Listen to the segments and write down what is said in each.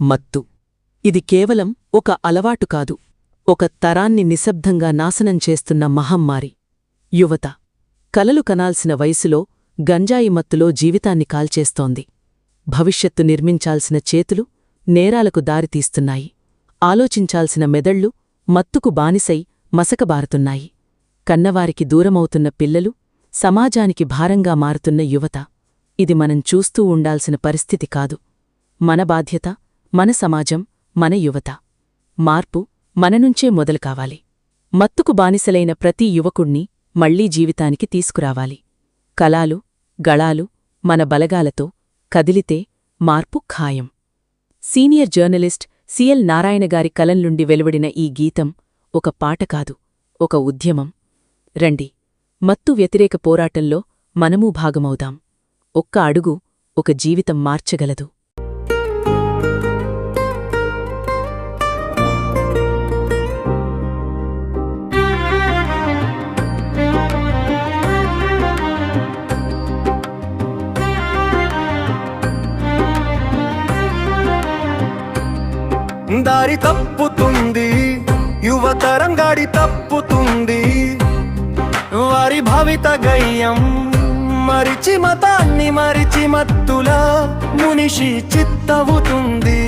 మత్తు. ఇది కేవలం ఒక అలవాటు కాదు, ఒక తరాన్ని నిశ్శబ్దంగా నాశనం చేస్తున్న మహమ్మారి. యువత కలలు కనాల్సిన వయసులో గంజాయి మత్తులో జీవితాన్ని కాల్చేస్తోంది. భవిష్యత్తు నిర్మించాల్సిన చేతులు నేరాలకు దారితీస్తున్నాయి. ఆలోచించాల్సిన మెదళ్లు మత్తుకు బానిసై మసకబారుతున్నాయి. కన్నవారికి దూరమవుతున్న పిల్లలు, సమాజానికి భారంగా మారుతున్న యువత. ఇది మనం చూస్తూ ఉండాల్సిన పరిస్థితి కాదు. మన బాధ్యత, మన సమాజం, మన యువత. మార్పు మననుంచే మొదలు కావాలి. మత్తుకు బానిసలైన ప్రతి యువకుణ్ణి మళ్లీ జీవితానికి తీసుకురావాలి. కలాలు, గళాలు మన బలగాలతో కదిలితే మార్పు ఖాయం. సీనియర్ జర్నలిస్ట్ సిఎల్ నారాయణగారి కలంలుండి వెలువడిన ఈ గీతం ఒక పాట కాదు, ఒక ఉద్యమం. రండి, మత్తు వ్యతిరేక పోరాటంలో మనమూ భాగమవుదాం. ఒక్క అడుగు ఒక జీవితం మార్చగలదు. దారి తప్పుతుంది, యువతరం గాడి తప్పుతుంది. వారి భవిత గయ్యం మరిచి మతాన్ని మరిచి మత్తులా మునిషి చిత్తవుతుంది.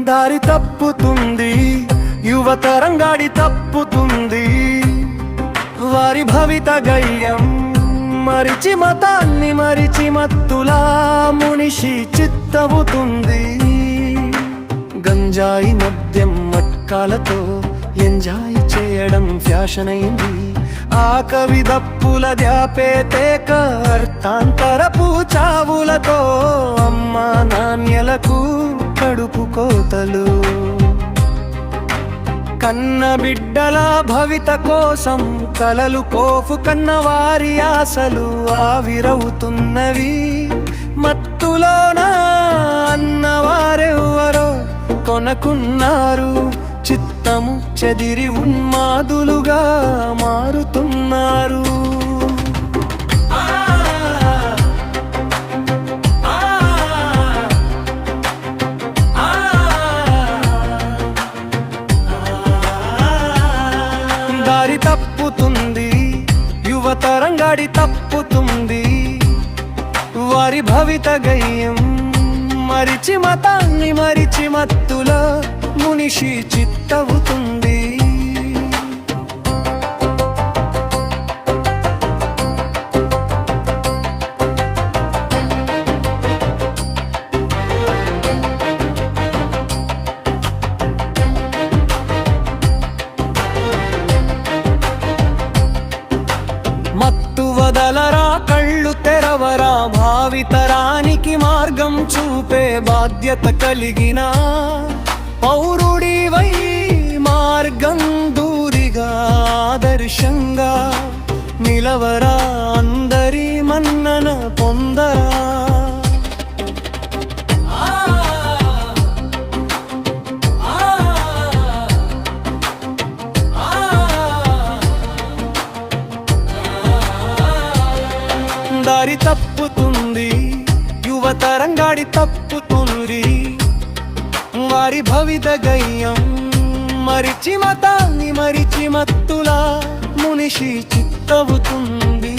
దారి తప్పుతుంది, యువతరం గాడి తప్పుతుంది. వారి భవిత గయ్యం మరిచి మతాన్ని మరిచి మత్తులా మునిషి చిత్తవుతుంది. గంజాయి మద్యం మట్కాలతో ఎంజాయ్ చేయడం ఫ్యాషన్ అయింది. ఆ కవి దప్పుల ధ్యాపేతేక అర్థాంతరపు చావులతో అమ్మా నాణ్యలకు కడుపు కోతలు. కన్న బిడ్డల భవిత కోసం కలలు కోఫు కన్నవారి ఆశలు ఆవిరవుతున్నవి. మత్తులోనా అన్నవారెవ్వరో కొనకున్నారు. చిత్తము చెదిరి ఉన్మాదులుగా మారుతున్నారు. దారి తప్పుతుంది, యువతరం గాడి తప్పుతుంది. వారి భవిత గయ్యం మరిచి మతాన్ని మరిచి మత్తుల మునిషి చిత్తవుతుంది. మత్తు వదలరా, కళ్ళు తెరవరా, భావితరానికి మార్గం చూపే బాధ్యత కలిగిన పౌరుడివై మార్గం దూరిగా ఆదర్శంగా నిలవరా. అందరి మన్నన పొందరా. దారి తప్పుతుంది, యువతరం గాడి తప్పుతుంది. వారి భవిత గయ్యం మరిచి మతాన్ని మరిచి మత్తులా మునిషి చిత్తవుతుంది.